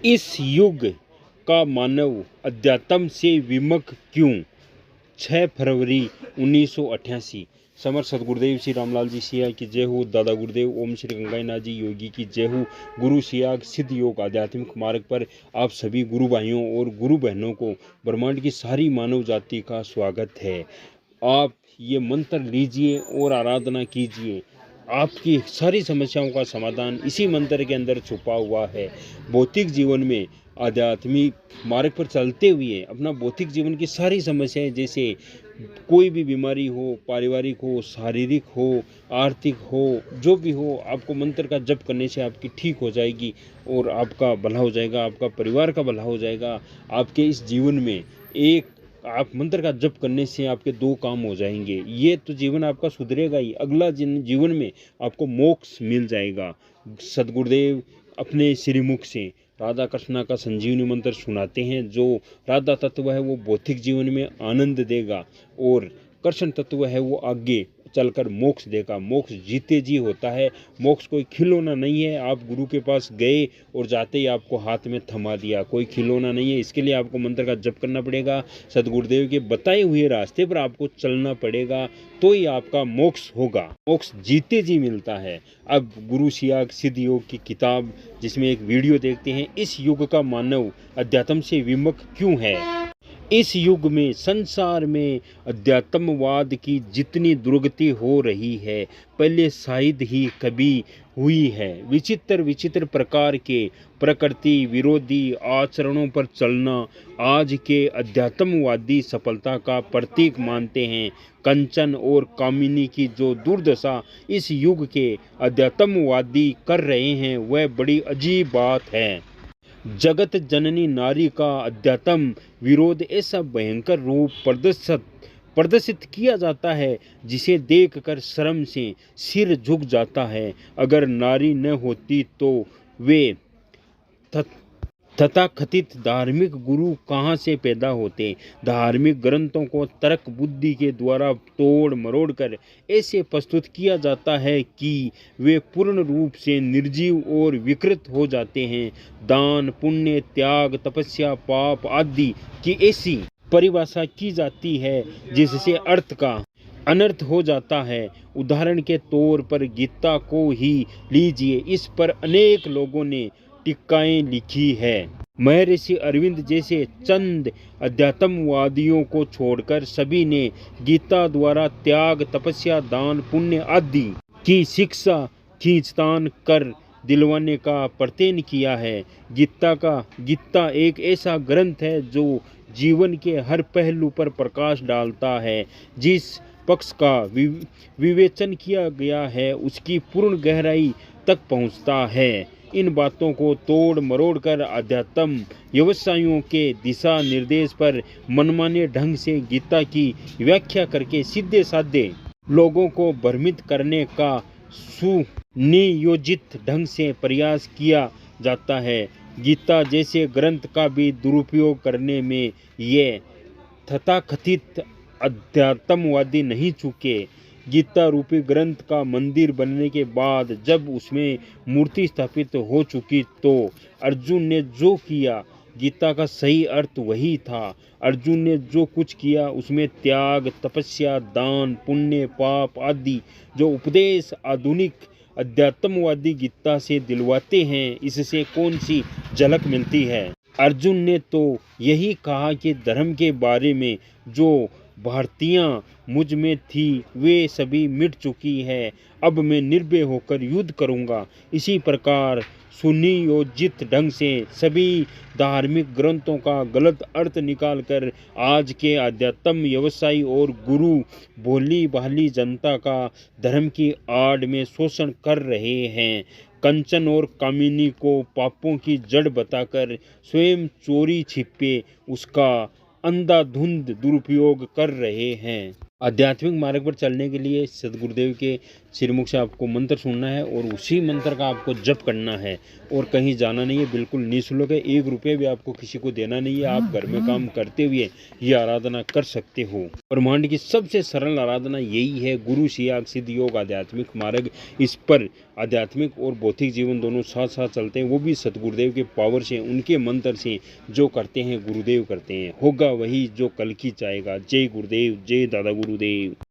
इस युग का मानव अध्यात्म से विमुख क्यों? 6 फरवरी 1988। समर सदगुरुदेव श्री रामलाल जी सिया की जय हो। दादा गुरुदेव ओम श्री गंगाईनाथ जी योगी की जय हो। गुरु सियाग सिद्ध योग आध्यात्मिक मार्ग पर आप सभी गुरु भाइयों और गुरु बहनों को ब्रह्मांड की सारी मानव जाति का स्वागत है। आप ये मंत्र लीजिए और आराधना कीजिए। आपकी सारी समस्याओं का समाधान इसी मंत्र के अंदर छुपा हुआ है। भौतिक जीवन में आध्यात्मिक मार्ग पर चलते हुए अपना भौतिक जीवन की सारी समस्याएं, जैसे कोई भी बीमारी हो, पारिवारिक हो, शारीरिक हो, आर्थिक हो, जो भी हो, आपको मंत्र का जप करने से आपकी ठीक हो जाएगी और आपका भला हो जाएगा, आपका परिवार का भला हो जाएगा। आपके इस जीवन में आप मंत्र का जप करने से आपके 2 काम हो जाएंगे। ये तो जीवन आपका सुधरेगा ही, अगला जीवन में आपको मोक्ष मिल जाएगा। सदगुरुदेव अपने श्रीमुख से राधा कृष्णा का संजीवनी मंत्र सुनाते हैं। जो राधा तत्व है वो भौतिक जीवन में आनंद देगा और कृष्ण तत्व है वो आगे चलकर मोक्ष देगा। मोक्ष जीते जी होता है। मोक्ष कोई खिलौना नहीं है। आप गुरु के पास गए और जाते ही आपको हाथ में थमा दिया, कोई खिलौना नहीं है। इसके लिए आपको मंत्र का जप करना पड़ेगा। सदगुरुदेव के बताए हुए रास्ते पर आपको चलना पड़ेगा, तो ही आपका मोक्ष होगा। मोक्ष जीते जी मिलता है। अब गुरु सियाग सिद्ध योग की किताब, जिसमें एक वीडियो देखते हैं, इस युग का मानव अध्यात्म से विमुख क्यों है। इस युग में संसार में अध्यात्मवाद की जितनी दुर्गति हो रही है, पहले शायद ही कभी हुई है। विचित्र विचित्र प्रकार के प्रकृति विरोधी आचरणों पर चलना आज के अध्यात्मवादी सफलता का प्रतीक मानते हैं। कंचन और कामिनी की जो दुर्दशा इस युग के अध्यात्मवादी कर रहे हैं, वह बड़ी अजीब बात है। जगत जननी नारी का अध्यात्म विरोध ऐसा भयंकर रूप प्रदर्शित किया जाता है, जिसे देखकर शर्म से सिर झुक जाता है। अगर नारी न होती तो वे तथाकथित धार्मिक गुरु कहाँ से पैदा होते। धार्मिक ग्रंथों को तर्क बुद्धि के द्वारा तोड़ मरोड़ कर ऐसे प्रस्तुत किया जाता है कि वे पूर्ण रूप से निर्जीव और विकृत हो जाते हैं। दान पुण्य त्याग तपस्या पाप आदि की ऐसी परिभाषा की जाती है जिससे अर्थ का अनर्थ हो जाता है। उदाहरण के तौर पर गीता को ही लीजिए। इस पर अनेक लोगों ने टीकाएं लिखी है। महर्षि अरविंद जैसे चंद अध्यात्मवादियों को छोड़कर सभी ने गीता द्वारा त्याग तपस्या दान पुण्य आदि की शिक्षा खींचतान कर दिलवाने का प्रयत्न किया है। गीता एक ऐसा ग्रंथ है जो जीवन के हर पहलू पर प्रकाश डालता है। जिस पक्ष का विवेचन किया गया है उसकी पूर्ण गहराई तक पहुंचता है। इन बातों को तोड़ मरोड़ कर अध्यात्म व्यवसायियों के दिशा निर्देश पर मनमाने ढंग से गीता की व्याख्या करके सीधे साधे लोगों को भ्रमित करने का सुनियोजित ढंग से प्रयास किया जाता है। गीता जैसे ग्रंथ का भी दुरुपयोग करने में ये तथाकथित अध्यात्मवादी नहीं चूके। गीता रूपी ग्रंथ का मंदिर बनने के बाद जब उसमें मूर्ति स्थापित हो चुकी, तो अर्जुन ने जो किया, गीता का सही अर्थ वही था। अर्जुन ने जो कुछ किया उसमें त्याग तपस्या दान पुण्य पाप आदि जो उपदेश आधुनिक अध्यात्मवादी गीता से दिलवाते हैं, इससे कौन सी झलक मिलती है। अर्जुन ने तो यही कहा कि धर्म के बारे में जो भारतीयाँ मुझ में थी वे सभी मिट चुकी है, अब मैं निर्भय होकर युद्ध करूंगा। इसी प्रकार सुनियोजित ढंग से सभी धार्मिक ग्रंथों का गलत अर्थ निकालकर आज के अध्यात्म व्यवसायी और गुरु भोली भाली जनता का धर्म की आड़ में शोषण कर रहे हैं। कंचन और कामिनी को पापों की जड़ बताकर स्वयं चोरी छिपे उसका अंधाधुंध दुरुपयोग कर रहे हैं। आध्यात्मिक मार्ग पर चलने के लिए सदगुरुदेव के श्रीमुख से आपको मंत्र सुनना है और उसी मंत्र का आपको जप करना है और कहीं जाना नहीं है। बिल्कुल निःशुल्क है, 1 रुपये भी आपको किसी को देना नहीं है। आप घर में काम करते हुए ये आराधना कर सकते हो। ब्रह्मांड की सबसे सरल आराधना यही है, गुरु शियाग सिद्ध योग आध्यात्मिक मार्ग। इस पर आध्यात्मिक और भौतिक जीवन दोनों साथ साथ चलते हैं, वो भी सतगुरुदेव के पावर से, उनके मंत्र से। जो करते हैं गुरुदेव करते हैं, होगा वही जो कल की चाहेगा। जय गुरुदेव, जय दादा गुरुदेव।